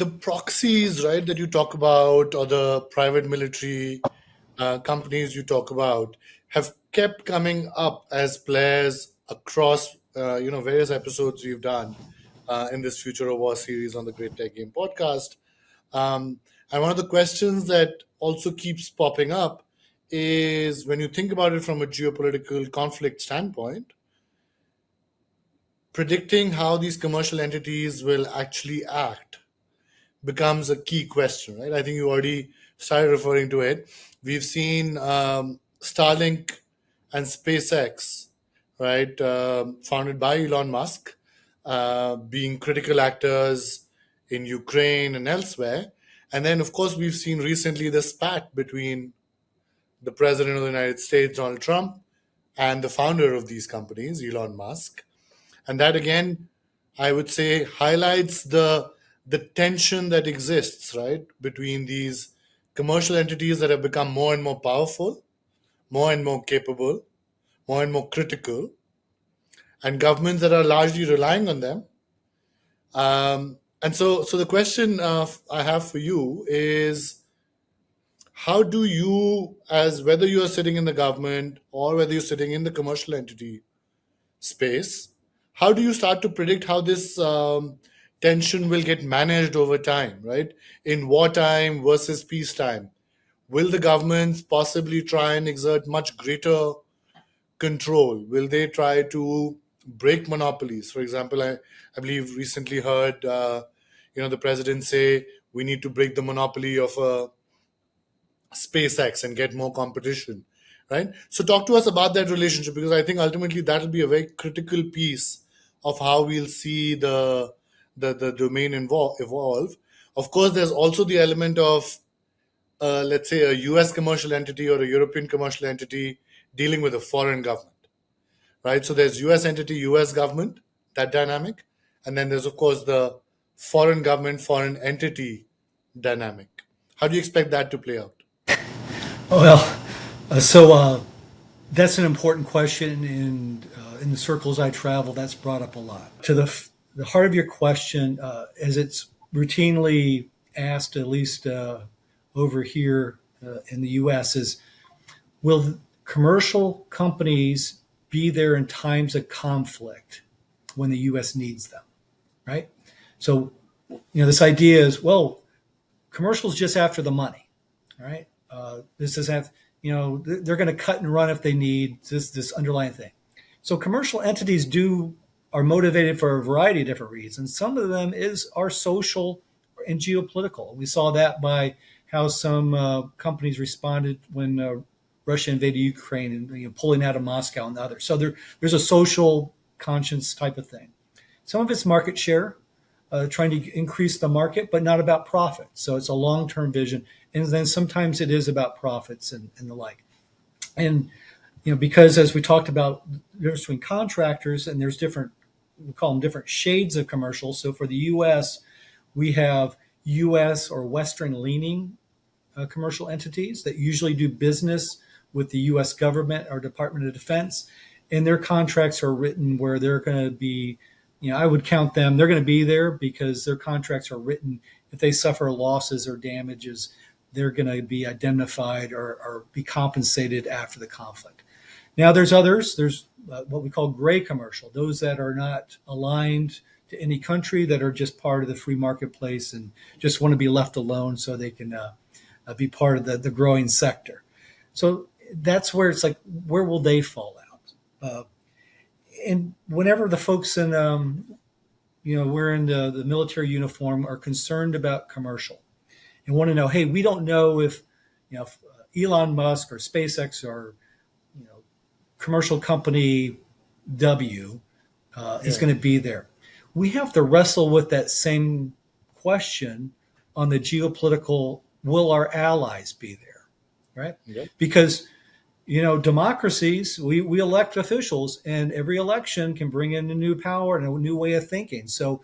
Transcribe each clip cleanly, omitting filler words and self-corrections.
The proxies, right, that you talk about, or the private military companies you talk about, have kept coming up as players across, various episodes we've done in this Future of War series on the Great Tech Game podcast. Um, and one of the questions that also keeps popping up is when you think about it from a geopolitical conflict standpoint, predicting how these commercial entities will actually act becomes a key question, right? I think you already started referring to it. We've seen Starlink and SpaceX, right, founded by Elon Musk, being critical actors in Ukraine and elsewhere. And then, of course, we've seen recently the spat between the president of the United States, Donald Trump, and the founder of these companies, Elon Musk. And that again, I would say, highlights the tension that exists, right, between these commercial entities that have become more and more powerful, more and more capable, more and more critical, and governments that are largely relying on them. And so the question I have for you is, how do you, as whether you are sitting in the government or whether you're sitting in the commercial entity space, how do you start to predict how this tension will get managed over time, right? In wartime versus peacetime, will the governments possibly try and exert much greater control? Will they try to break monopolies? For example, I believe recently heard the president say we need to break the monopoly of SpaceX and get more competition, right? So talk to us about that relationship, because I think ultimately that will be a very critical piece of how we'll see the domain evolve. Of course, there's also the element of let's say a US commercial entity or a European commercial entity dealing with a foreign government, right? So there's US entity, US government, that dynamic. And then there's, of course, the foreign government, foreign entity dynamic. How do you expect that to play out? Well, so that's an important question, and in the circles I travel, that's brought up a lot. The heart of your question, as it's routinely asked, at least over here in the U.S., is will commercial companies be there in times of conflict when the U.S. needs them, right? So, this idea is, well, commercials just after the money, right? This is have they're going to cut and run if they need this underlying thing. So commercial entities are motivated for a variety of different reasons. Some of them are social and geopolitical. We saw that by how some companies responded when Russia invaded Ukraine and pulling out of Moscow and the others. So there's a social conscience type of thing. Some of it's market share, trying to increase the market, but not about profit. So it's a long-term vision, and then sometimes it is about profits and the like. And because as we talked about, there's between contractors and there's different, we call them different shades of commercial. So for the U.S., we have U.S. or Western-leaning commercial entities that usually do business with the U.S. government or Department of Defense, and their contracts are written where they're going to be, I would count them, they're going to be there because their contracts are written. If they suffer losses or damages, they're going to be identified or be compensated after the conflict. Now, there's others. There's what we call gray commercial, those that are not aligned to any country, that are just part of the free marketplace and just want to be left alone so they can be part of the growing sector. So that's where it's like, where will they fall out? And whenever the folks in, wearing the military uniform are concerned about commercial and want to know, hey, we don't know if, if Elon Musk or SpaceX or, commercial company W is Yeah. going to be there. We have to wrestle with that same question on the geopolitical, will our allies be there, right? Yeah. Because democracies, we elect officials, and every election can bring in a new power and a new way of thinking. So,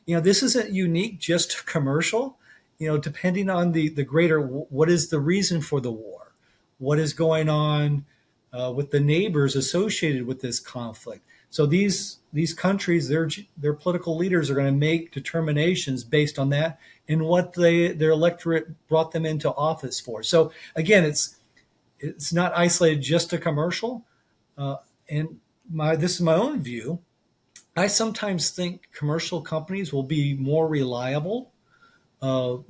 this isn't unique just to commercial. Depending on the greater, what is the reason for the war? What is going on with the neighbors associated with this conflict? So these countries, their political leaders are going to make determinations based on that and what their electorate brought them into office for. So again, it's not isolated just to commercial. Uh, and this is my own view. I sometimes think commercial companies will be more reliable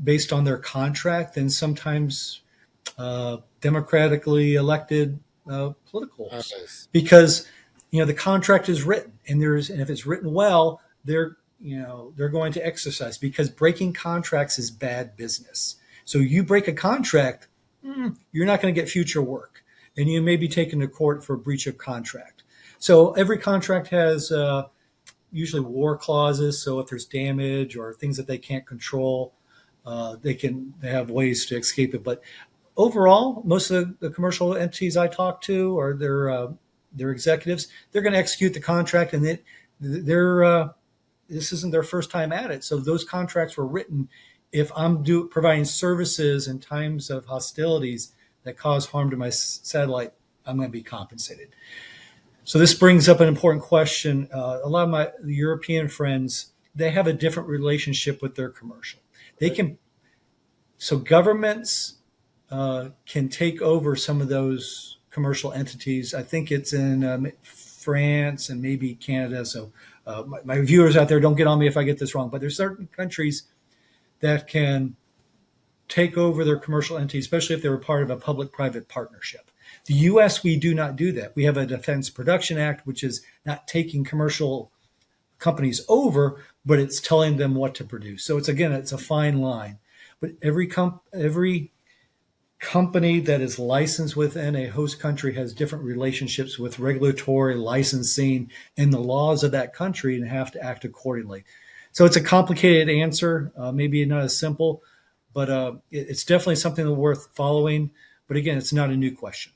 based on their contract than sometimes democratically elected politicals, Yes. because the contract is written, and if it's written well, they're going to exercise, because breaking contracts is bad business. So you break a contract, you're not going to get future work, and you may be taken to court for breach of contract. So every contract has usually war clauses. So if there's damage or things that they can't control, they have ways to escape it. But overall, most of the commercial entities I talk to, or their executives, they're going to execute the contract, and they're this isn't their first time at it. So those contracts were written. If I'm providing services in times of hostilities that cause harm to my satellite, I'm going to be compensated. So this brings up an important question. A lot of my European friends, they have a different relationship with their commercial. They Right. can So governments can take over some of those commercial entities. I think it's in France and maybe Canada. So my viewers out there, don't get on me if I get this wrong, but there's certain countries that can take over their commercial entities, especially if they were part of a public-private partnership. The U.S., we do not do that. We have a Defense Production Act, which is not taking commercial companies over, but it's telling them what to produce. So it's a fine line. But every company that is licensed within a host country has different relationships with regulatory licensing and the laws of that country, and have to act accordingly. So it's a complicated answer, maybe not as simple, but it's definitely something worth following. But again, it's not a new question.